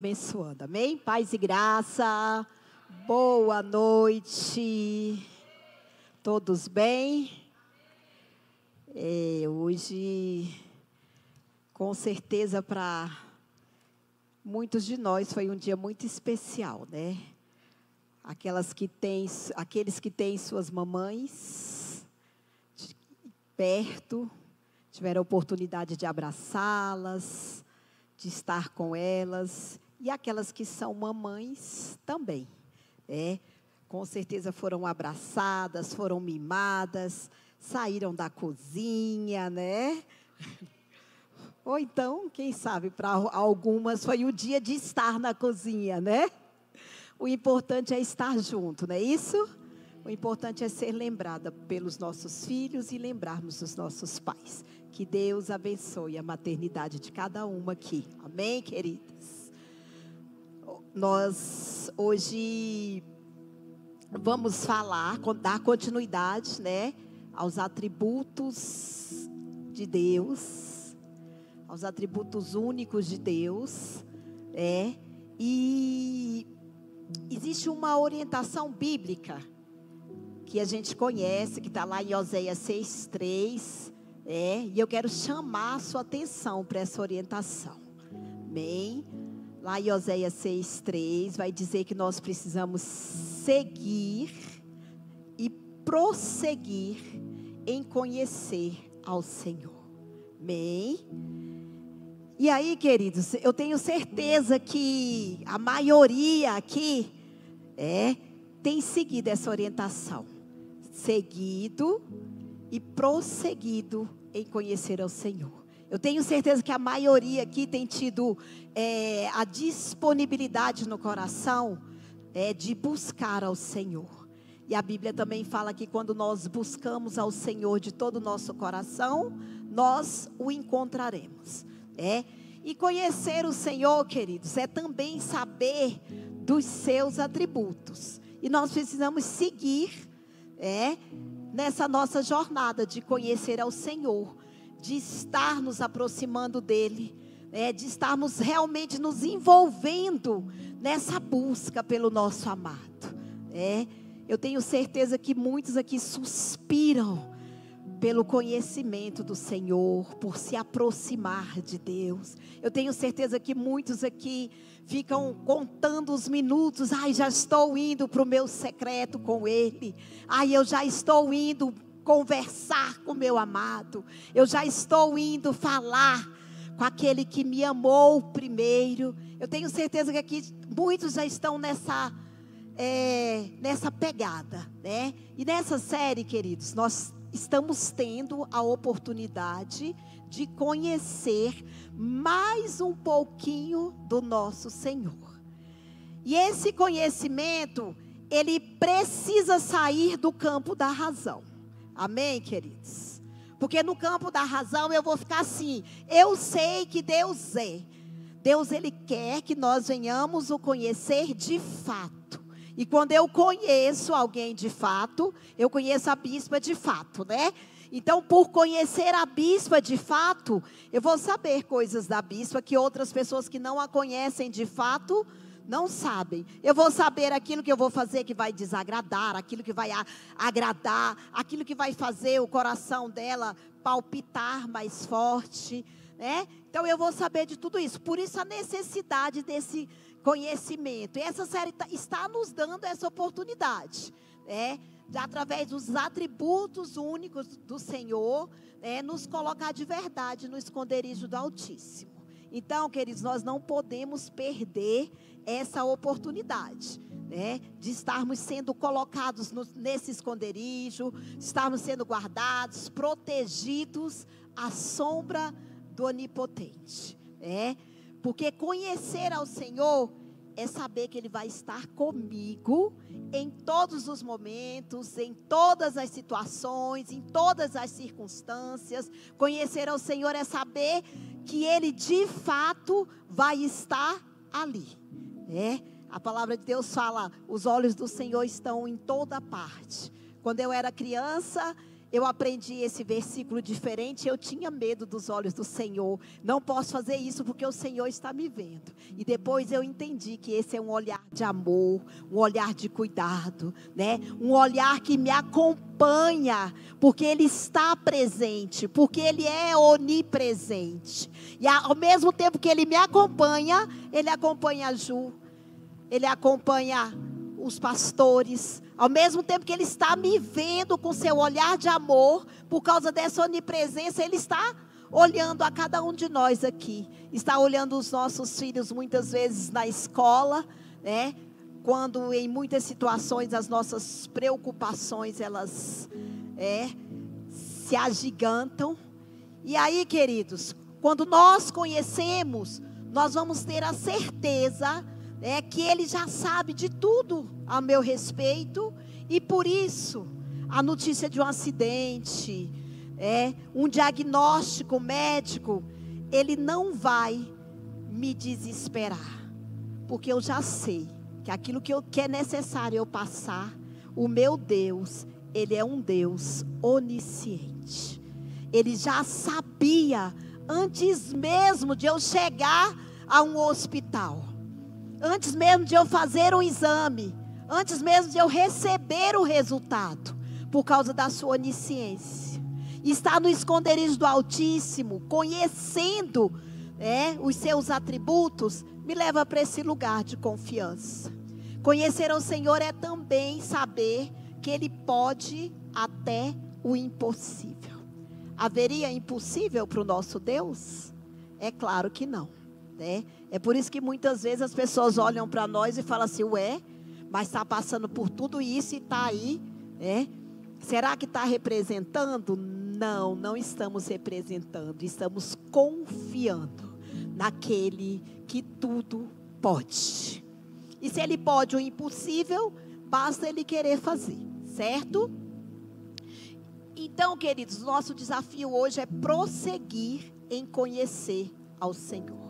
Abençoando, amém? Paz e graça, boa noite, todos bem? Hoje, com certeza, para muitos de nós foi um dia muito especial, né? Aqueles que têm suas mamães perto, tiveram a oportunidade de abraçá-las, de estar com elas. E aquelas que são mamães também, com certeza foram abraçadas, foram mimadas, saíram da cozinha, né? Ou então, quem sabe, para algumas foi o dia de estar na cozinha, né? O importante é estar junto, não é isso? O importante é ser lembrada pelos nossos filhos e lembrarmos dos nossos pais. Que Deus abençoe a maternidade de cada uma aqui. Amém, queridas? Nós hoje vamos dar continuidade, né, aos atributos de Deus, aos atributos únicos de Deus, e existe uma orientação bíblica que a gente conhece, que está lá em Oséias 6:3, e eu quero chamar a sua atenção para essa orientação, amém? Lá em Oséias 6:3 vai dizer que nós precisamos seguir e prosseguir em conhecer ao Senhor. Amém? E aí, queridos, eu tenho certeza que a maioria aqui tem seguido essa orientação. Seguido e prosseguido em conhecer ao Senhor. Eu tenho certeza que a maioria aqui tem tido a disponibilidade no coração de buscar ao Senhor. E a Bíblia também fala que quando nós buscamos ao Senhor de todo o nosso coração, nós o encontraremos. E conhecer o Senhor, queridos, é também saber dos seus atributos. E nós precisamos seguir nessa nossa jornada de conhecer ao Senhor, de estar nos aproximando dEle, de estarmos realmente nos envolvendo nessa busca pelo nosso amado. Eu tenho certeza que muitos aqui suspiram pelo conhecimento do Senhor, por se aproximar de Deus. Eu tenho certeza que muitos aqui ficam contando os minutos. Já estou indo para o meu secreto com Ele. Eu já estou indo conversar com meu amado. Eu já estou indo falar com aquele que me amou primeiro. Eu tenho certeza que aqui muitos já estão nessa pegada, né? E nessa série, queridos, nós estamos tendo a oportunidade de conhecer mais um pouquinho do nosso Senhor. E esse conhecimento, ele precisa sair do campo da razão. Amém, queridos? Porque no campo da razão eu vou ficar assim: eu sei que Deus é. Deus, Ele quer que nós venhamos o conhecer de fato. E quando eu conheço alguém de fato, eu conheço a bispa de fato, né? Então, por conhecer a bispa de fato, eu vou saber coisas da bispa que outras pessoas que não a conhecem de fato não sabem. Eu vou saber aquilo que eu vou fazer que vai desagradar, aquilo que vai agradar, aquilo que vai fazer o coração dela palpitar mais forte, né? Então eu vou saber de tudo isso. Por isso a necessidade desse conhecimento. E essa série está nos dando essa oportunidade, de, através dos atributos únicos do Senhor, nos colocar de verdade no esconderijo do Altíssimo. Então, queridos, nós não podemos perder essa oportunidade, de estarmos sendo colocados nesse esconderijo, estarmos sendo guardados, protegidos à sombra do Onipotente, porque conhecer ao Senhor é saber que Ele vai estar comigo em todos os momentos, em todas as situações, em todas as circunstâncias. Conhecer ao Senhor é saber que Ele de fato vai estar ali. A palavra de Deus fala: os olhos do Senhor estão em toda parte. Quando eu era criança, eu aprendi esse versículo diferente, eu tinha medo dos olhos do Senhor. Não posso fazer isso porque o Senhor está me vendo. E depois eu entendi que esse é um olhar de amor, um olhar de cuidado, né? Um olhar que me acompanha, porque Ele está presente, porque Ele é onipresente. E ao mesmo tempo que Ele me acompanha, Ele acompanha a Ju, Ele acompanha os pastores. Ao mesmo tempo que Ele está me vendo com seu olhar de amor, por causa dessa onipresença, Ele está olhando a cada um de nós aqui. Está olhando os nossos filhos muitas vezes na escola, né? Quando em muitas situações as nossas preocupações, elas se agigantam. E aí, queridos, quando nós conhecemos, nós vamos ter a certeza que Ele já sabe de tudo a meu respeito, e por isso, a notícia de um acidente, um diagnóstico médico, Ele não vai me desesperar, porque eu já sei que aquilo que é necessário eu passar, o meu Deus, Ele é um Deus onisciente. Ele já sabia, antes mesmo de eu chegar a um hospital, antes mesmo de eu fazer um exame, antes mesmo de eu receber o resultado, por causa da sua onisciência. Está no esconderijo do Altíssimo, conhecendo os seus atributos, me leva para esse lugar de confiança. Conhecer o Senhor é também saber que Ele pode até o impossível. Haveria impossível para o nosso Deus? É claro que não. É por isso que muitas vezes as pessoas olham para nós e falam assim, mas está passando por tudo isso e está aí, será que está representando? Não, não estamos representando, estamos confiando naquele que tudo pode. E se Ele pode o impossível, basta Ele querer fazer, certo? Então, queridos, nosso desafio hoje é prosseguir em conhecer ao Senhor.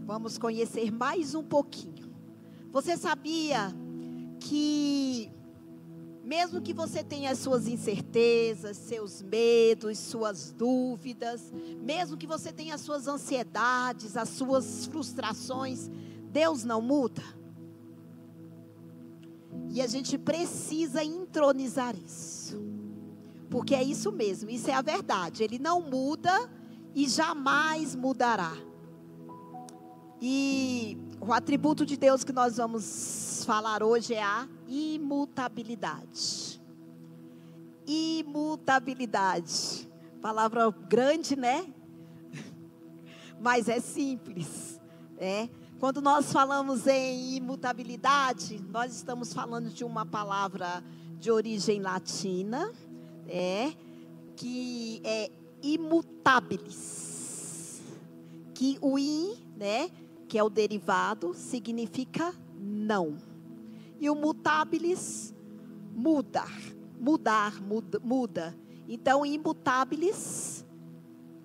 Vamos conhecer mais um pouquinho. Você sabia que, mesmo que você tenha as suas incertezas, seus medos, suas dúvidas, mesmo que você tenha as suas ansiedades, as suas frustrações, Deus não muda? E a gente precisa entronizar isso, porque é isso mesmo, isso é a verdade. Ele não muda e jamais mudará. E o atributo de Deus que nós vamos falar hoje é a imutabilidade. Imutabilidade. Palavra grande, né? Mas é simples. Quando nós falamos em imutabilidade, nós estamos falando de uma palavra de origem latina, que é imutabilis. Que o que é o derivado, significa não. E o mutabilis, muda. Então, imutabilis,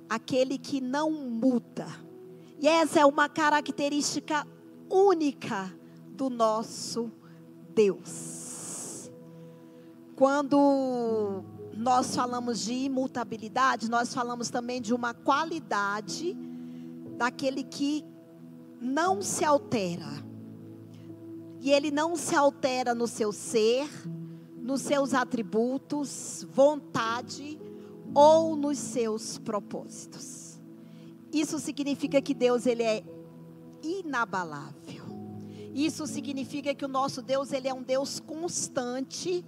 aquele que não muda. E essa é uma característica única do nosso Deus. Quando nós falamos de imutabilidade, nós falamos também de uma qualidade daquele que não se altera. E Ele não se altera no seu ser, nos seus atributos, vontade ou nos seus propósitos. Isso significa que Deus, Ele é inabalável. Isso significa que o nosso Deus, Ele é um Deus constante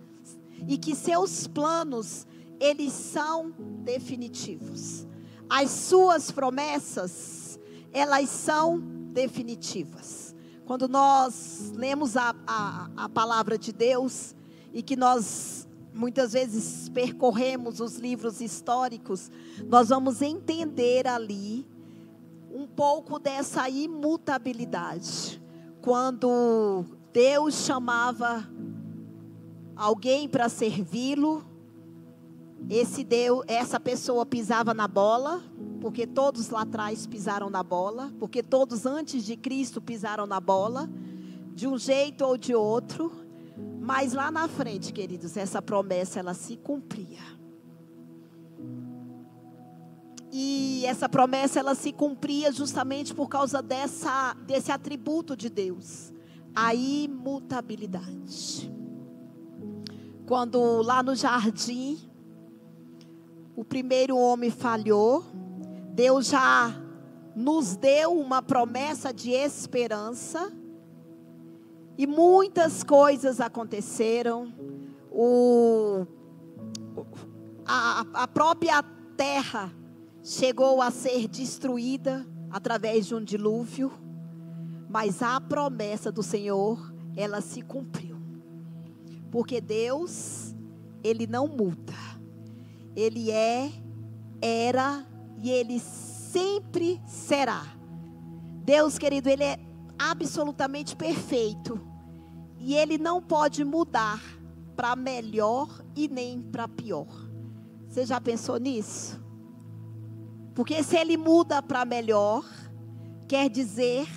e que seus planos, eles são definitivos. As suas promessas, elas são definitivas. Quando nós lemos a palavra de Deus e que nós muitas vezes percorremos os livros históricos, nós vamos entender ali um pouco dessa imutabilidade. Quando Deus chamava alguém para servi-lo, essa pessoa pisava na bola, porque todos lá atrás pisaram na bola, porque todos antes de Cristo pisaram na bola, de um jeito ou de outro, mas lá na frente, queridos, essa promessa ela se cumpria. E essa promessa, ela se cumpria justamente por causa desse atributo de Deus, a imutabilidade. Quando lá no jardim, o primeiro homem falhou, Deus já nos deu uma promessa de esperança, e muitas coisas aconteceram. A própria terra chegou a ser destruída através de um dilúvio, mas a promessa do Senhor, ela se cumpriu, porque Deus, Ele não muda. Ele era e Ele sempre será. Deus, querido, Ele é absolutamente perfeito, e Ele não pode mudar para melhor e nem para pior. Você já pensou nisso? Porque se Ele muda para melhor, quer dizer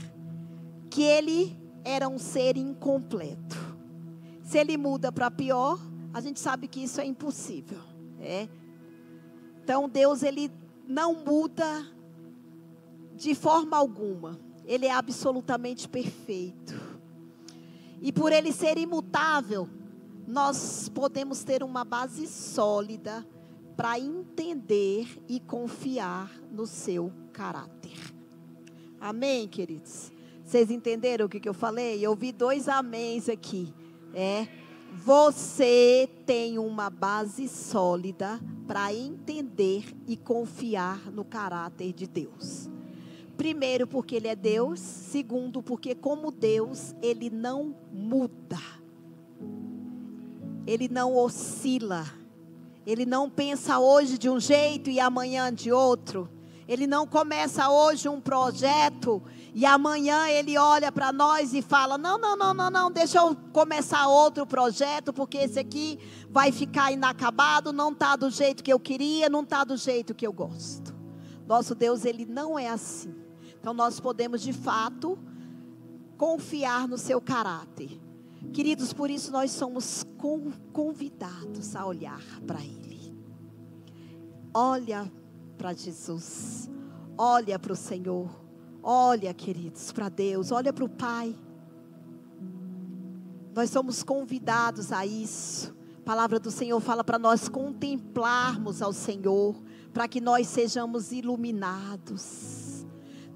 que Ele era um ser incompleto. Se Ele muda para pior, a gente sabe que isso é impossível. Então Deus, Ele não muda de forma alguma. Ele é absolutamente perfeito. E por Ele ser imutável, nós podemos ter uma base sólida para entender e confiar no seu caráter. Amém, queridos? Vocês entenderam o que eu falei? Eu vi 2 améns aqui. Você tem uma base sólida para entender e confiar no caráter de Deus. Primeiro, porque Ele é Deus. Segundo, porque como Deus, Ele não muda. Ele não oscila. Ele não pensa hoje de um jeito e amanhã de outro. Ele não começa hoje um projeto e amanhã Ele olha para nós e fala: não, deixa eu começar outro projeto, porque esse aqui vai ficar inacabado, não está do jeito que eu queria, não está do jeito que eu gosto. Nosso Deus, Ele não é assim. Então nós podemos de fato confiar no seu caráter. Queridos, por isso nós somos convidados a olhar para Ele. Olha para Jesus, olha para o Senhor, olha, queridos, para Deus, olha para o Pai. Nós somos convidados a isso. A palavra do Senhor fala para nós contemplarmos ao Senhor, para que nós sejamos iluminados.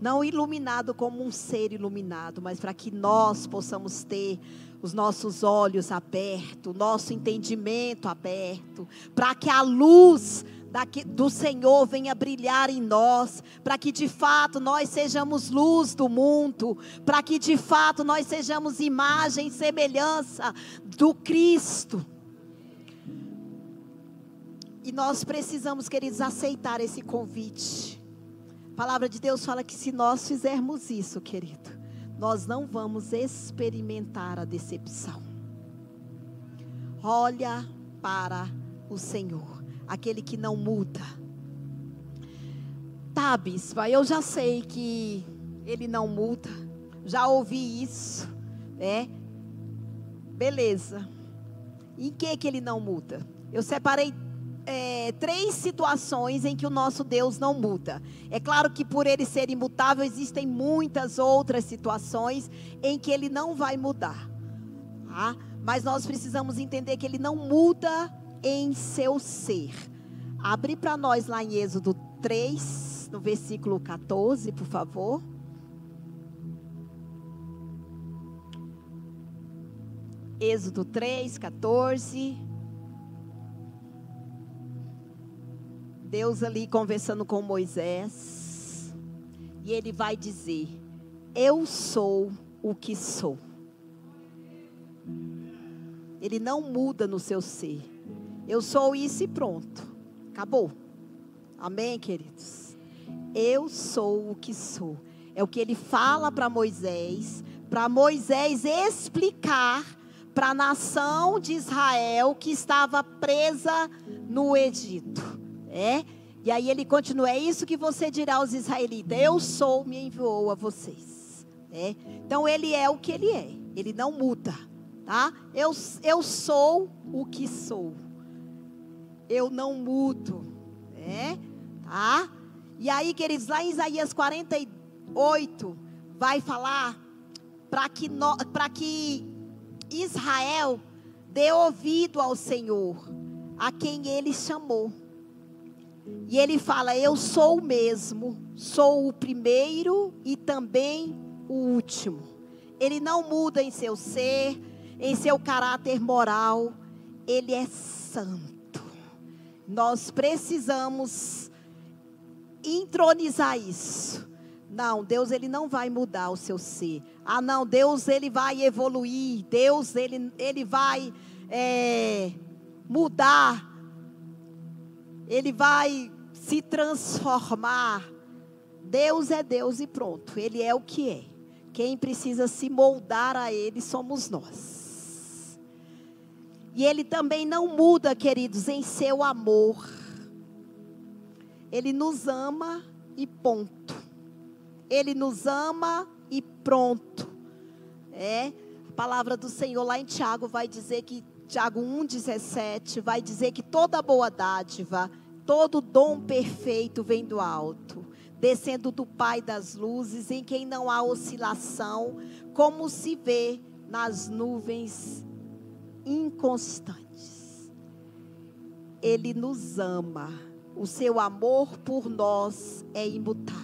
Não iluminado como um ser iluminado, mas para que nós possamos ter os nossos olhos abertos, o nosso entendimento aberto, para que a luz do Senhor venha brilhar em nós, para que de fato nós sejamos luz do mundo, para que de fato nós sejamos imagem e semelhança do Cristo. E nós precisamos, queridos, aceitar esse convite. A palavra de Deus fala que se nós fizermos isso, querido, nós não vamos experimentar a decepção. Olha para o Senhor, aquele que não muda. Tá, bispa, eu já sei que Ele não muda, já ouvi isso, beleza. Em que Ele não muda? Eu separei 3 situações em que o nosso Deus não muda. É claro que por Ele ser imutável, existem muitas outras situações em que Ele não vai mudar, tá? Mas nós precisamos entender que Ele não muda em seu ser. Abre para nós lá em Êxodo 3, no versículo 14, por favor. Êxodo 3, 14. Deus ali conversando com Moisés, e Ele vai dizer: eu sou o que sou. Ele não muda no seu ser. Eu sou isso e pronto, acabou. Amém, queridos? Eu sou o que sou. É o que Ele fala para Moisés explicar para a nação de Israel que estava presa no Egito. E aí Ele continua: é isso que você dirá aos israelitas: eu sou, me enviou a vocês. Então Ele é o que Ele é, Ele não muda, tá? Eu sou o que sou, eu não mudo, tá? E aí, queridos, lá em Isaías 48, vai falar para que Israel dê ouvido ao Senhor, a quem Ele chamou. E Ele fala: eu sou o mesmo, sou o primeiro e também o último. Ele não muda em seu ser, em seu caráter moral. Ele é santo. Nós precisamos entronizar isso. Não, Deus, Ele não vai mudar o seu ser. Ah, não, Deus, Ele vai evoluir. Deus, Ele vai mudar. Ele vai se transformar. Deus é Deus e pronto. Ele é o que é. Quem precisa se moldar a Ele somos nós. E Ele também não muda, queridos, em seu amor. Ele nos ama e ponto. Ele nos ama e pronto. A palavra do Senhor lá em Tiago vai dizer que, Tiago 1,17, vai dizer que toda boa dádiva, todo dom perfeito vem do alto, descendo do Pai das luzes, em quem não há oscilação, como se vê nas nuvens inconstantes. Ele nos ama. O seu amor por nós é imutável.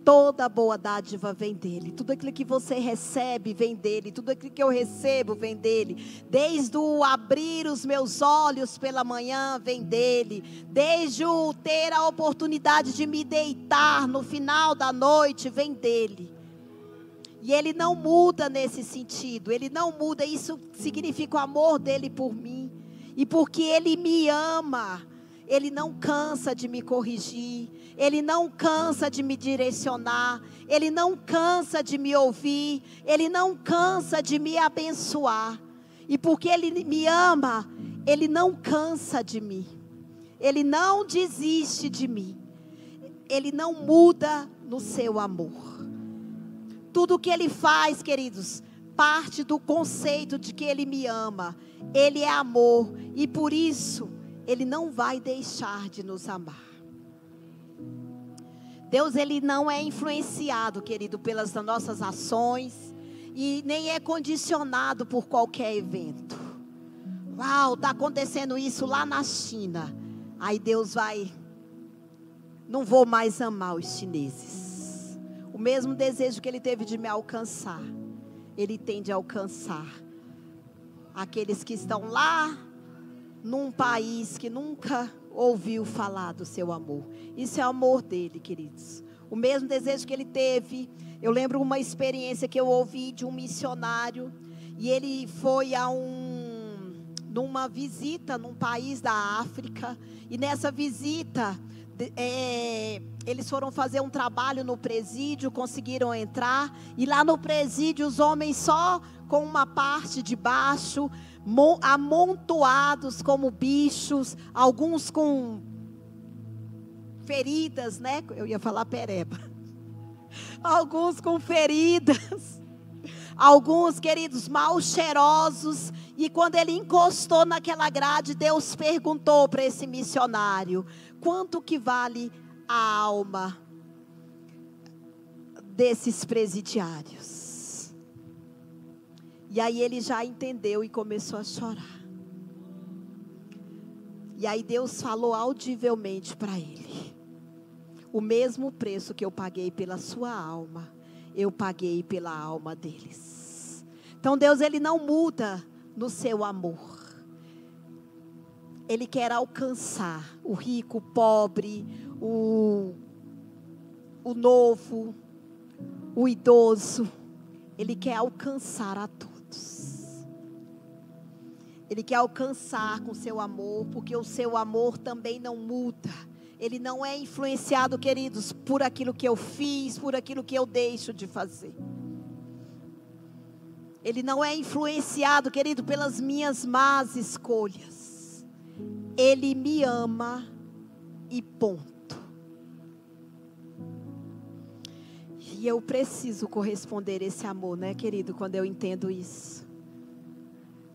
Toda boa dádiva vem dele. Tudo aquilo que você recebe vem dele. Tudo aquilo que eu recebo vem dele. Desde o abrir os meus olhos pela manhã vem dele. Desde o ter a oportunidade de me deitar no final da noite vem dele. E Ele não muda nesse sentido. Ele não muda. Isso significa o amor dele por mim. E porque Ele me ama, Ele não cansa de me corrigir. Ele não cansa de me direcionar. Ele não cansa de me ouvir. Ele não cansa de me abençoar. E porque Ele me ama, Ele não cansa de mim. Ele não desiste de mim. Ele não muda no seu amor. Tudo que Ele faz, queridos, parte do conceito de que Ele me ama. Ele é amor. E por isso, Ele não vai deixar de nos amar. Deus, Ele não é influenciado, querido, pelas nossas ações. E nem é condicionado por qualquer evento. Uau, está acontecendo isso lá na China. Aí Deus vai... Não vou mais amar os chineses. O mesmo desejo que Ele teve de me alcançar, Ele tem de alcançar aqueles que estão lá num país que nunca ouviu falar do seu amor. Isso é o amor dele, queridos. O mesmo desejo que Ele teve. Eu lembro uma experiência que eu ouvi de um missionário. E ele foi numa visita num país da África. E nessa visita, eles foram fazer um trabalho no presídio, conseguiram entrar. E lá no presídio, os homens só com uma parte de baixo, amontoados como bichos, alguns com feridas, né? Eu ia falar pereba. Alguns com feridas, alguns, queridos, mal cheirosos. E quando ele encostou naquela grade, Deus perguntou para esse missionário: quanto que vale a alma desses presidiários? E aí ele já entendeu e começou a chorar. E aí Deus falou audivelmente para ele: o mesmo preço que eu paguei pela sua alma, eu paguei pela alma deles. Então Deus, Ele não muda no seu amor. Ele quer alcançar o rico, o pobre, o novo, o idoso. Ele quer alcançar a todos. Ele quer alcançar com seu amor, porque o seu amor também não muda. Ele não é influenciado, queridos, por aquilo que eu fiz, por aquilo que eu deixo de fazer. Ele não é influenciado, querido, pelas minhas más escolhas. Ele me ama e ponto. E eu preciso corresponder a esse amor, né, querido, quando eu entendo isso.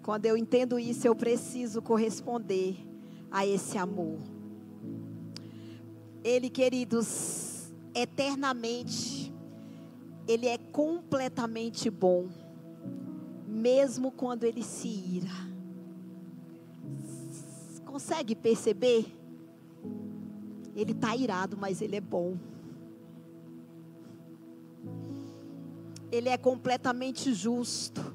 Quando eu entendo isso, eu preciso corresponder a esse amor. Ele, queridos, eternamente, Ele é completamente bom, mesmo quando Ele se ira. Consegue perceber? Ele está irado, mas Ele é bom. Ele é completamente justo,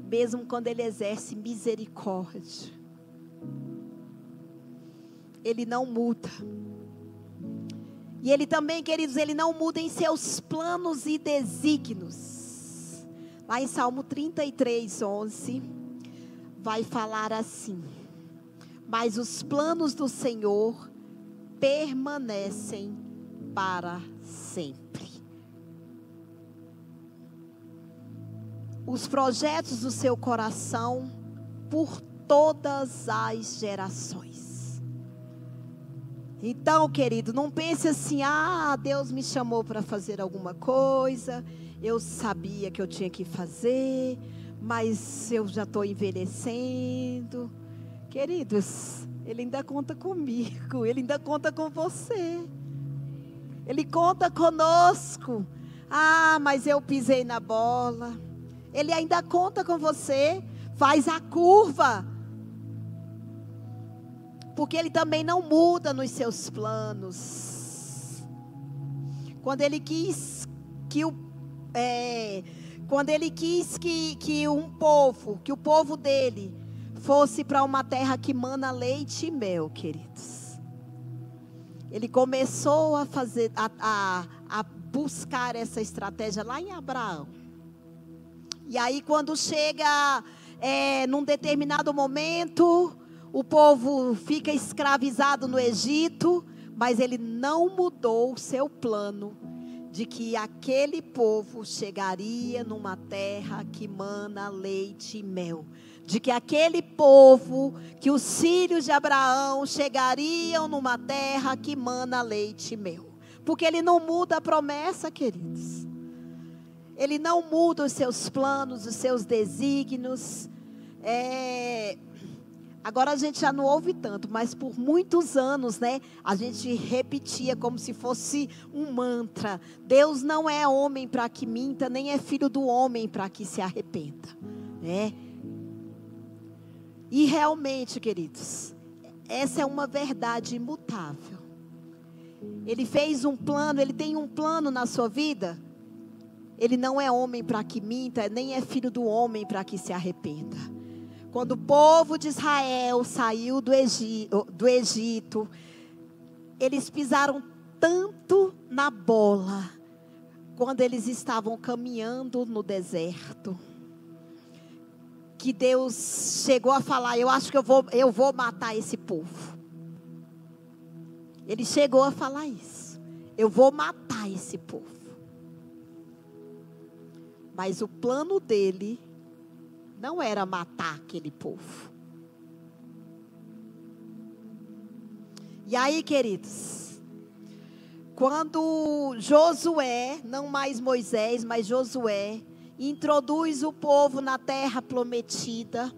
mesmo quando Ele exerce misericórdia. Ele não muda. E Ele também, queridos, Ele não muda em seus planos e desígnios. Lá em Salmo 33, 11, vai falar assim: mas os planos do Senhor permanecem para sempre. Os projetos do seu coração por todas as gerações. Então, querido, não pense assim: Deus me chamou para fazer alguma coisa, eu sabia que eu tinha que fazer, mas eu já estou envelhecendo. Queridos, Ele ainda conta comigo, Ele ainda conta com você, Ele conta conosco. Mas eu pisei na bola. Ele ainda conta com você, faz a curva, porque Ele também não muda nos seus planos. Quando Ele quis que o povo dele fosse para uma terra que mana leite e mel, queridos, Ele começou a fazer, a buscar essa estratégia lá em Abraão. E aí, quando chega num determinado momento, o povo fica escravizado no Egito, mas Ele não mudou o seu plano de que aquele povo chegaria numa terra que mana leite e mel. De que aquele povo, que os filhos de Abraão chegariam numa terra que mana leite e mel. Porque Ele não muda a promessa, queridos. Ele não muda os seus planos, os seus desígnios. Agora a gente já não ouve tanto, mas por muitos anos, né, a gente repetia como se fosse um mantra: Deus não é homem para que minta, nem é filho do homem para que se arrependa, né? E realmente, queridos, essa é uma verdade imutável. Ele fez um plano, Ele tem um plano na sua vida. Ele não é homem para que minta, nem é filho do homem para que se arrependa. Quando o povo de Israel saiu do Egito, eles pisaram tanto na bola, quando eles estavam caminhando no deserto, que Deus chegou a falar: eu acho que eu vou matar esse povo. Ele chegou a falar isso: eu vou matar esse povo. Mas o plano dele não era matar aquele povo. E aí, queridos, quando Josué, não mais Moisés, mas Josué, introduz o povo na terra prometida,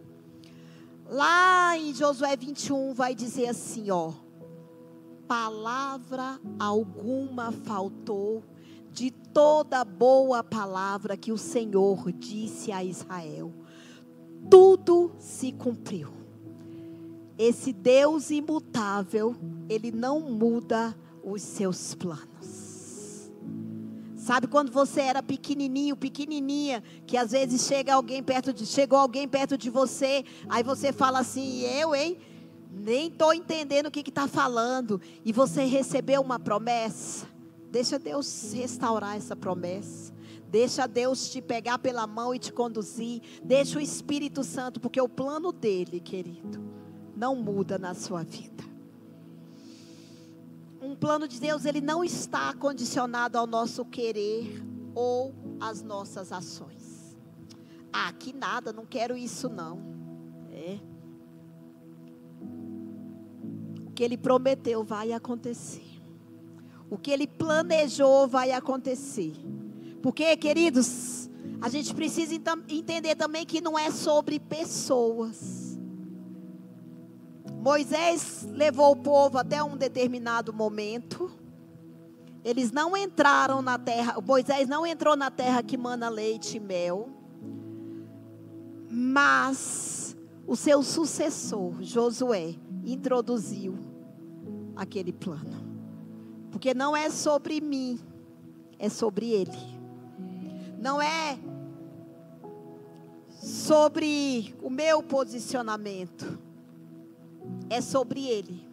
lá em Josué 21 vai dizer assim, palavra alguma faltou de toda boa palavra que o Senhor disse a Israel. Tudo se cumpriu. Esse Deus imutável, Ele não muda os seus planos. Sabe quando você era pequenininho, pequenininha, que às vezes chegou alguém perto de você, aí você fala assim: nem estou entendendo o que está falando. E você recebeu uma promessa. Deixa Deus restaurar essa promessa. Deixa Deus te pegar pela mão e te conduzir. Deixa o Espírito Santo, porque o plano dele, querido, não muda na sua vida. Um plano de Deus, ele não está condicionado ao nosso querer ou às nossas ações. Que nada, não quero isso não. O que ele prometeu vai acontecer. O que ele planejou vai acontecer. Porque, queridos, a gente precisa entender também que não é sobre pessoas. Moisés levou o povo até um determinado momento. Eles não entraram na terra. Moisés não entrou na terra que mana leite e mel. Mas o seu sucessor, Josué, introduziu aquele plano. Porque não é sobre mim, é sobre ele. Não é sobre o meu posicionamento, é sobre ele.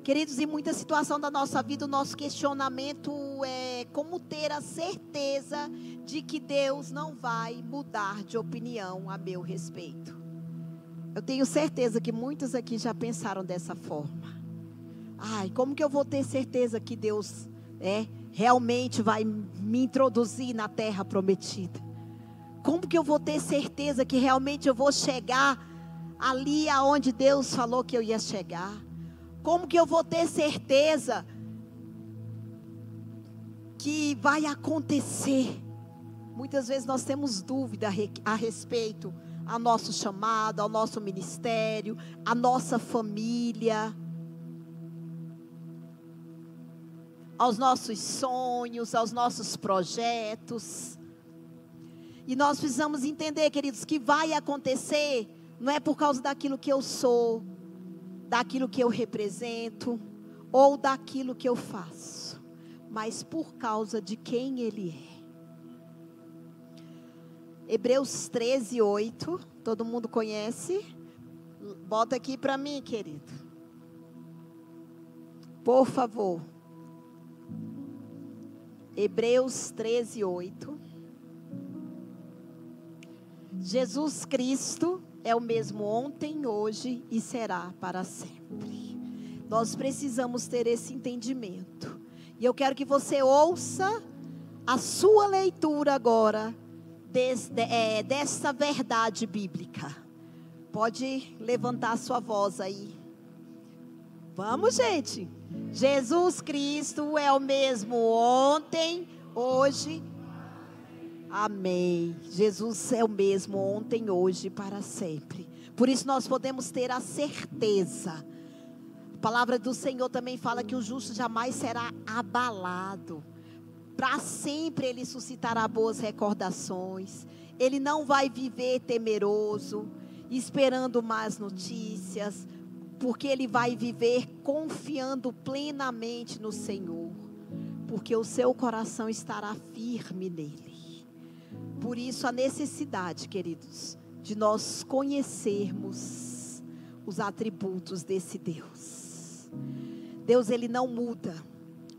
Queridos, em muita situação da nossa vida, o nosso questionamento é como ter a certeza de que Deus não vai mudar de opinião a meu respeito. Eu tenho certeza que muitos aqui já pensaram dessa forma. Ai, como que eu vou ter certeza que Deus realmente vai me introduzir na terra prometida? Como que eu vou ter certeza que realmente eu vou chegar ali aonde Deus falou que eu ia chegar? Como que eu vou ter certeza que vai acontecer? Muitas vezes nós temos dúvida a respeito ao nosso chamado, ao nosso ministério, à nossa família, aos nossos sonhos, aos nossos projetos. E nós precisamos entender, queridos, que vai acontecer, não é por causa daquilo que eu sou, daquilo que eu represento, ou daquilo que eu faço, mas por causa de quem Ele é. Hebreus 13, 8, todo mundo conhece? Bota aqui para mim, querido. Por favor. Hebreus 13, 8. Jesus Cristo é o mesmo ontem, hoje e será para sempre. Nós precisamos ter esse entendimento. E eu quero que você ouça a sua leitura agora dessa verdade bíblica. Pode levantar a sua voz aí. Vamos, gente. Jesus Cristo é o mesmo ontem, hoje. Amém. Jesus é o mesmo ontem, hoje e para sempre. Por isso nós podemos ter a certeza. A palavra do Senhor também fala que o justo jamais será abalado. Para sempre ele suscitará boas recordações. Ele não vai viver temeroso, esperando más notícias, porque ele vai viver confiando plenamente no Senhor, porque o seu coração estará firme nele. Por isso a necessidade, queridos, de nós conhecermos os atributos desse Deus. Deus, ele não muda.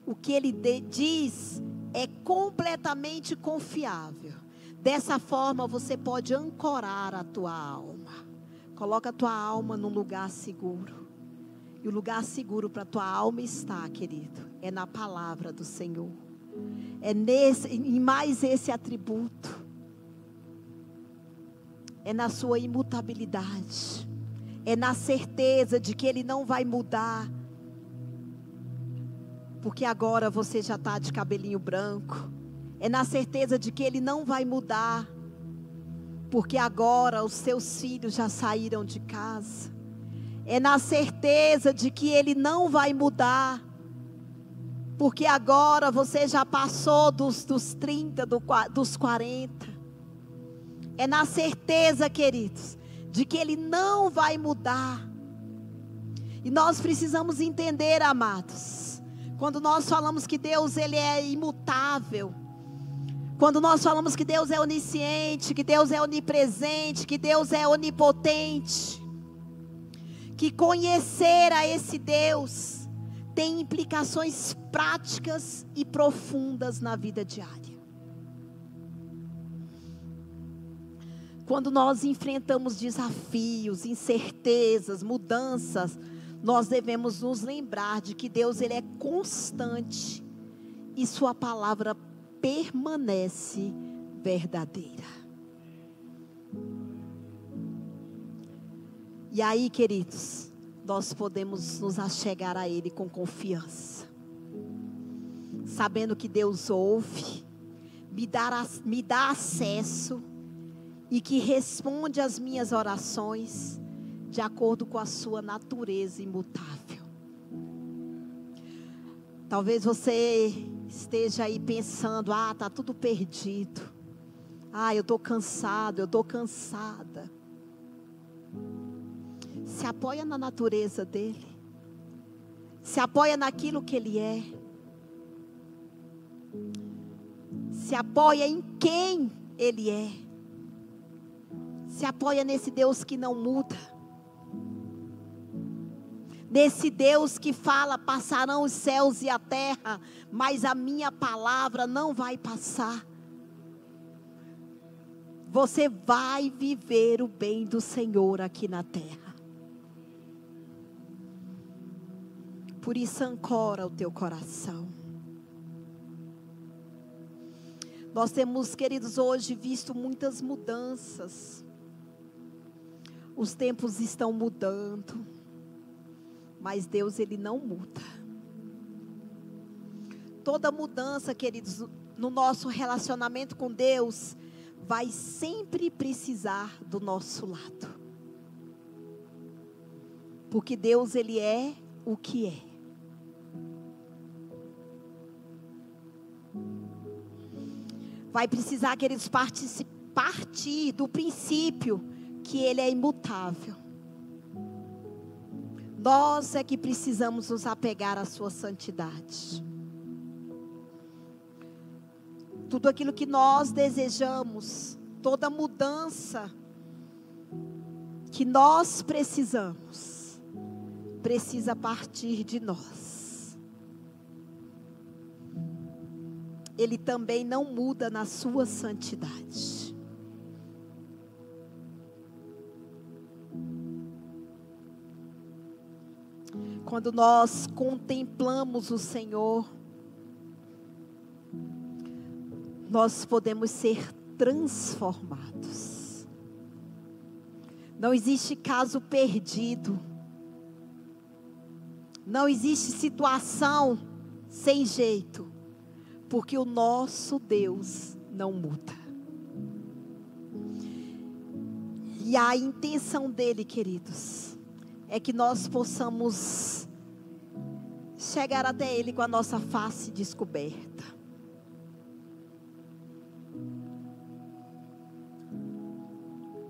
O que ele diz é completamente confiável. Dessa forma você pode ancorar a tua alma. Coloca a tua alma num lugar seguro. E o lugar seguro para a tua alma estar, querido, é na palavra do Senhor. É em mais esse atributo. É na sua imutabilidade. É na certeza de que Ele não vai mudar. Porque agora você já está de cabelinho branco. É na certeza de que Ele não vai mudar. Porque agora os seus filhos já saíram de casa. É na certeza de que Ele não vai mudar. Porque agora você já passou dos 30, dos 40. É na certeza, queridos, de que Ele não vai mudar. E nós precisamos entender, amados, quando nós falamos que Deus, Ele é imutável, quando nós falamos que Deus é onisciente, que Deus é onipresente, que Deus é onipotente, que conhecer a esse Deus tem implicações práticas e profundas na vida diária. Quando nós enfrentamos desafios, incertezas, mudanças, nós devemos nos lembrar de que Deus, Ele é constante e Sua palavra permanece verdadeira. E aí, queridos, nós podemos nos achegar a Ele com confiança, sabendo que Deus ouve, me dá acesso e que responde às minhas orações de acordo com a sua natureza imutável. Talvez você esteja aí pensando: está tudo perdido. Eu estou cansado, eu estou cansada. Se apoia na natureza dele. Se apoia naquilo que ele é. Se apoia em quem ele é. Se apoia nesse Deus que não muda. Nesse Deus que fala: passarão os céus e a terra, mas a minha palavra não vai passar. Você vai viver o bem do Senhor aqui na terra. Por isso, ancora o teu coração. Nós temos, queridos, hoje visto muitas mudanças. Os tempos estão mudando. Mas Deus, Ele não muda. Toda mudança, queridos, no nosso relacionamento com Deus, vai sempre precisar do nosso lado. Porque Deus, Ele é o que é. Vai precisar, queridos, partir do princípio que Ele é imutável. Nós é que precisamos nos apegar à sua santidade. Tudo aquilo que nós desejamos, toda mudança que nós precisamos, precisa partir de nós. Ele também não muda na sua santidade. Quando nós contemplamos o Senhor, nós podemos ser transformados. Não existe caso perdido. Não existe situação sem jeito. Porque o nosso Deus não muda. E a intenção dele, queridos, é que nós possamos chegar até Ele com a nossa face descoberta.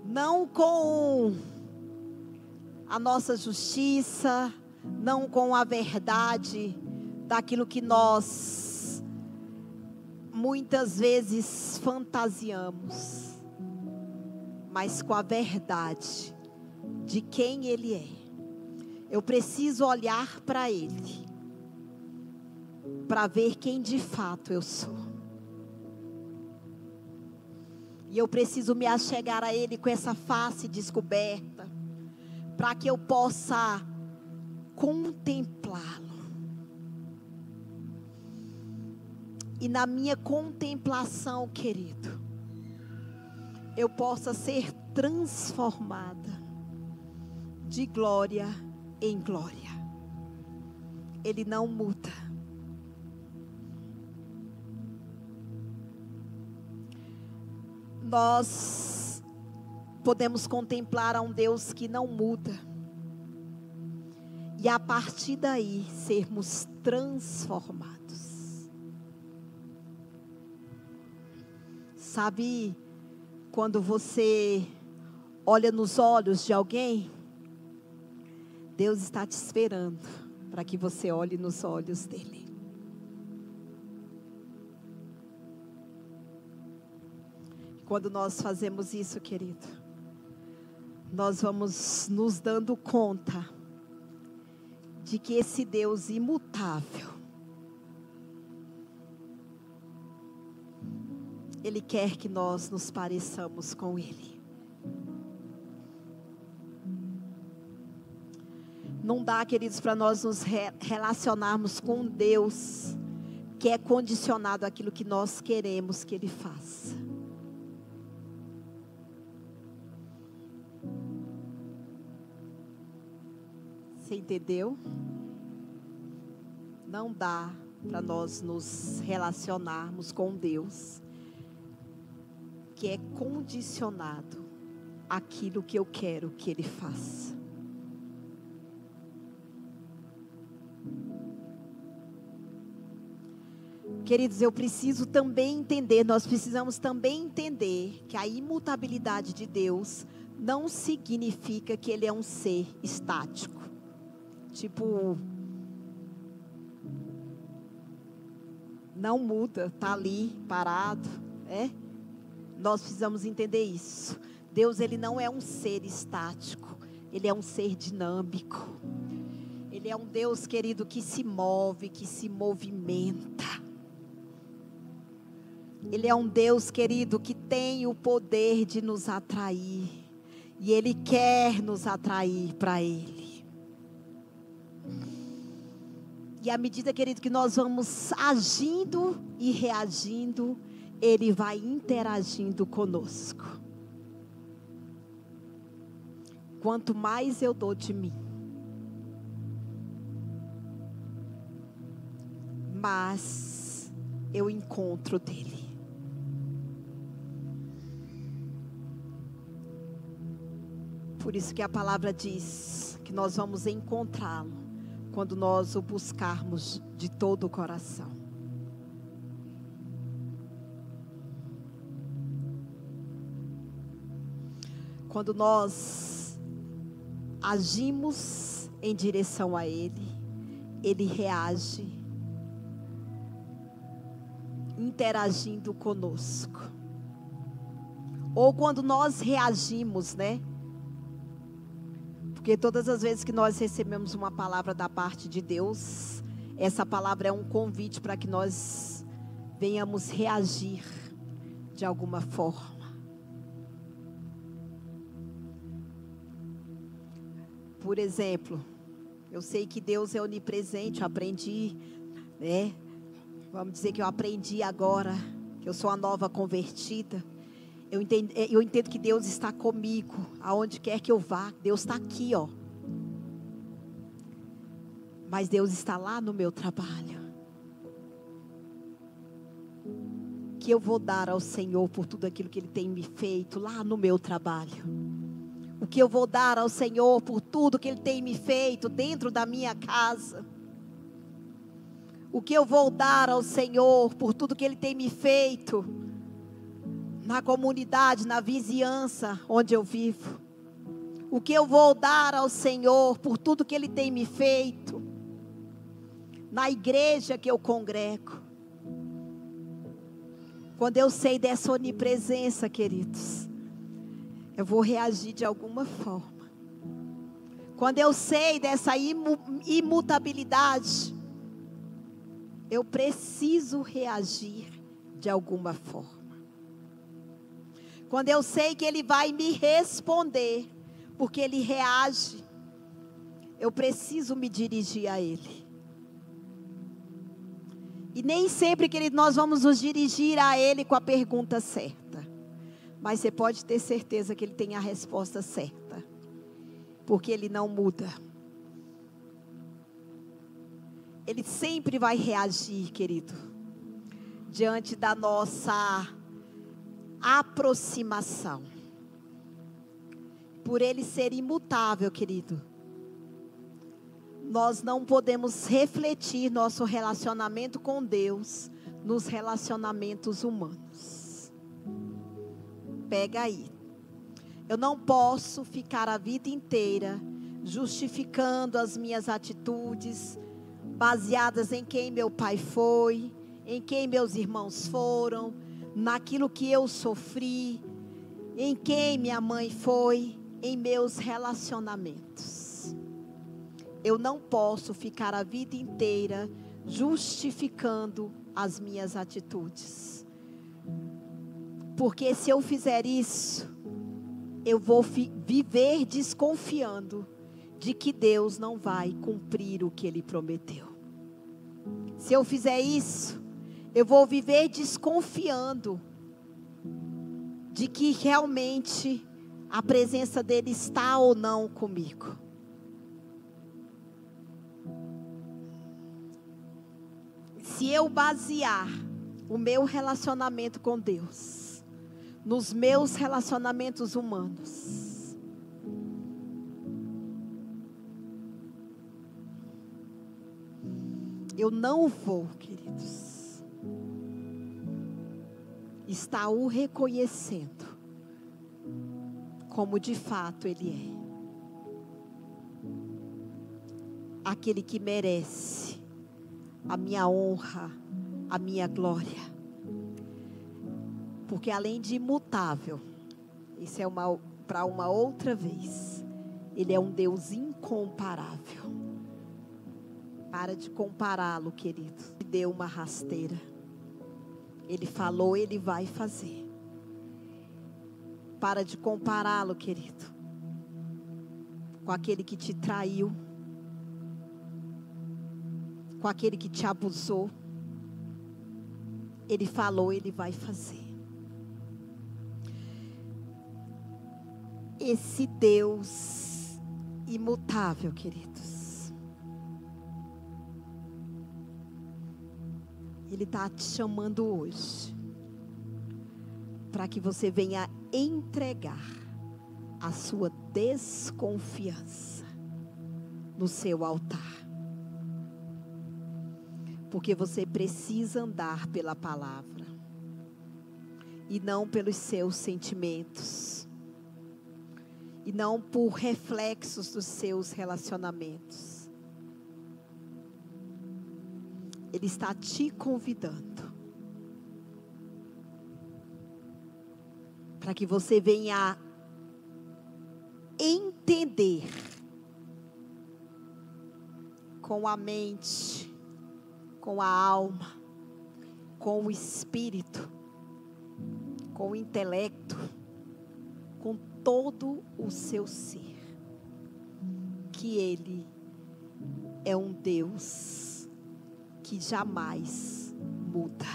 Não com a nossa justiça, não com a verdade daquilo que nós muitas vezes fantasiamos, mas com a verdade de quem Ele é. Eu preciso olhar para Ele, para ver quem de fato eu sou. E eu preciso me achegar a Ele com essa face descoberta, para que eu possa contemplá-lo. E na minha contemplação, querido, eu possa ser transformada de glória em glória. Ele não muda. Nós podemos contemplar a um Deus que não muda. E a partir daí sermos transformados. Sabe, quando você olha nos olhos de alguém, Deus está te esperando para que você olhe nos olhos dele. Quando nós fazemos isso, querido, nós vamos nos dando conta de que esse Deus imutável, Ele quer que nós nos pareçamos com Ele. Não dá, queridos, para nós nos relacionarmos com Deus que é condicionado àquilo que nós queremos que Ele faça. Você entendeu? Não dá para nós nos relacionarmos com Deus que é condicionado àquilo que eu quero que Ele faça. Queridos, eu preciso também entender, nós precisamos também entender que a imutabilidade de Deus não significa que Ele é um ser estático. Tipo, não muda, está ali, parado, Nós precisamos entender isso. Deus, Ele não é um ser estático, Ele é um ser dinâmico. Ele é um Deus, querido, que se move, que se movimenta. Ele é um Deus, querido, que tem o poder de nos atrair. E Ele quer nos atrair para Ele. E à medida, querido, que nós vamos agindo e reagindo, Ele vai interagindo conosco. Quanto mais eu dou de mim, mais eu encontro dele. Por isso que a palavra diz que nós vamos encontrá-lo quando nós o buscarmos de todo o coração. Quando nós agimos em direção a Ele, Ele reage, interagindo conosco. Ou quando nós reagimos, Porque todas as vezes que nós recebemos uma palavra da parte de Deus, essa palavra é um convite para que nós venhamos reagir de alguma forma. Por exemplo, eu sei que Deus é onipresente, eu aprendi, Vamos dizer que eu aprendi agora, que eu sou a nova convertida. Eu entendo que Deus está comigo, aonde quer que eu vá, Deus está aqui, Mas Deus está lá no meu trabalho. Que eu vou dar ao Senhor por tudo aquilo que Ele tem me feito lá no meu trabalho. O que eu vou dar ao Senhor por tudo que Ele tem me feito dentro da minha casa. O que eu vou dar ao Senhor por tudo que Ele tem me feito na comunidade, na vizinhança onde eu vivo. O que eu vou dar ao Senhor por tudo que Ele tem me feito na igreja que eu congrego. Quando eu sei dessa onipresença, queridos, eu vou reagir de alguma forma. Quando eu sei dessa imutabilidade, eu preciso reagir de alguma forma. Quando eu sei que Ele vai me responder, porque Ele reage, eu preciso me dirigir a Ele. E nem sempre, querido, nós vamos nos dirigir a Ele com a pergunta certa. Mas você pode ter certeza que Ele tem a resposta certa. Porque Ele não muda. Ele sempre vai reagir, querido, diante da nossa aproximação. Por Ele ser imutável, querido, nós não podemos refletir nosso relacionamento com Deus nos relacionamentos humanos. Pega aí. Eu não posso ficar a vida inteira justificando as minhas atitudes, baseadas em quem meu pai foi, em quem meus irmãos foram, naquilo que eu sofri, em quem minha mãe foi, em meus relacionamentos. Eu não posso ficar a vida inteira justificando as minhas atitudes. Porque se eu fizer isso, eu vou viver desconfiando de que Deus não vai cumprir o que Ele prometeu. Se eu fizer isso, eu vou viver desconfiando de que realmente a presença dEle está ou não comigo. Se eu basear o meu relacionamento com Deus nos meus relacionamentos humanos, eu não vou, queridos, está o reconhecendo como de fato Ele é. Aquele que merece a minha honra, a minha glória. Porque além de imutável, isso é para uma outra vez, Ele é um Deus incomparável. Para de compará-lo, querido. Ele deu uma rasteira. Ele falou, Ele vai fazer. Para de compará-lo, querido, com aquele que te traiu, com aquele que te abusou. Ele falou, Ele vai fazer. Esse Deus imutável, queridos, Ele está te chamando hoje para que você venha entregar a sua desconfiança no seu altar. Porque você precisa andar pela palavra e não pelos seus sentimentos, e não por reflexos dos seus relacionamentos. Ele está te convidando para que você venha entender com a mente, com a alma, com o espírito, com o intelecto, com todo o seu ser, que Ele é um Deus que jamais muda.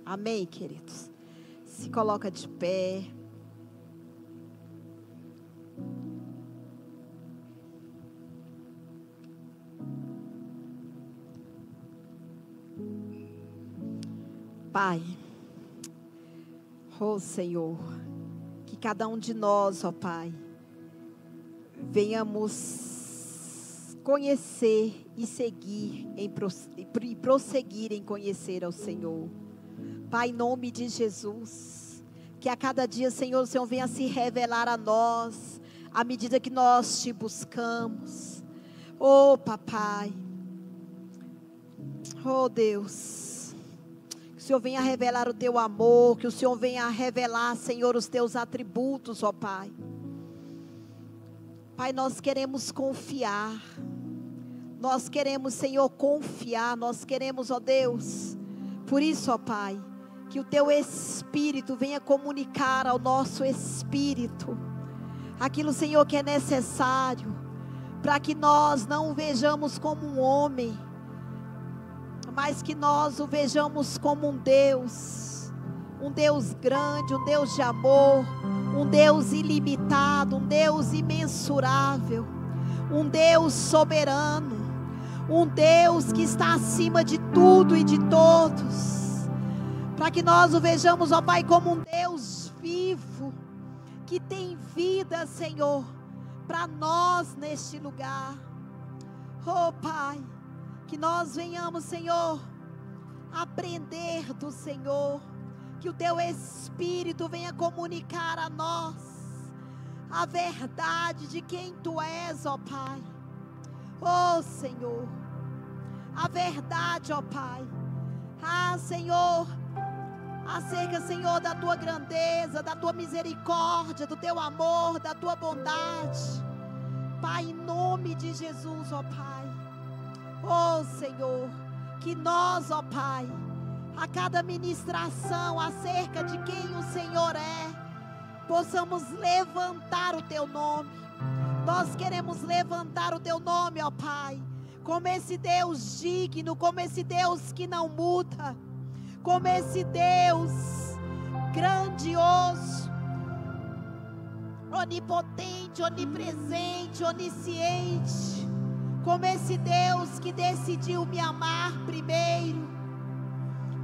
Amém, queridos? Se coloca de pé. Pai, ó Senhor, que cada um de nós, ó Pai, venhamos conhecer e seguir e prosseguir em conhecer ao Senhor. Pai, em nome de Jesus, que a cada dia, Senhor, o Senhor venha se revelar a nós, à medida que nós te buscamos. Oh, Papai, oh Deus, que o Senhor venha revelar o teu amor, que o Senhor venha revelar, Senhor, os teus atributos, ó Pai. Pai, nós queremos confiar, nós queremos, Senhor, confiar, nós queremos, ó Deus, por isso, ó Pai, que o teu Espírito venha comunicar ao nosso espírito aquilo, Senhor, que é necessário, para que nós não o vejamos como um homem, mas que nós o vejamos como um Deus grande, um Deus de amor, um Deus ilimitado, um Deus imensurável, um Deus soberano, um Deus que está acima de tudo e de todos, para que nós o vejamos, ó Pai, como um Deus vivo, que tem vida, Senhor, para nós neste lugar. Oh Pai, que nós venhamos, Senhor, aprender do Senhor, que o teu Espírito venha comunicar a nós a verdade de quem tu és, ó Pai. Oh Senhor, a verdade, ó Pai. Ah, Senhor, acerca, Senhor, da tua grandeza, da tua misericórdia, do teu amor, da tua bondade. Pai, em nome de Jesus, ó Pai. Oh Senhor, que nós, ó Pai, a cada ministração acerca de quem o Senhor é, possamos levantar o teu nome. Nós queremos levantar o teu nome, ó Pai, como esse Deus digno, como esse Deus que não muda, como esse Deus grandioso, onipotente, onipresente, onisciente, como esse Deus que decidiu me amar primeiro,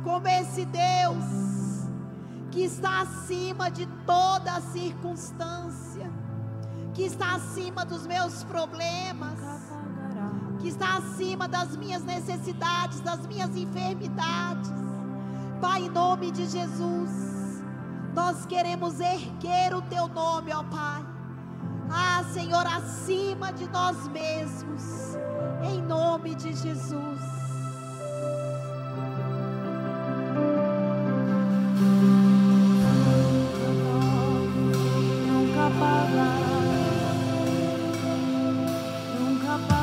como esse Deus que está acima de toda circunstância, que está acima dos meus problemas, que está acima das minhas necessidades, das minhas enfermidades. Pai, em nome de Jesus, nós queremos erguer o Teu nome, ó Pai. Ah, Senhor, acima de nós mesmos, em nome de Jesus.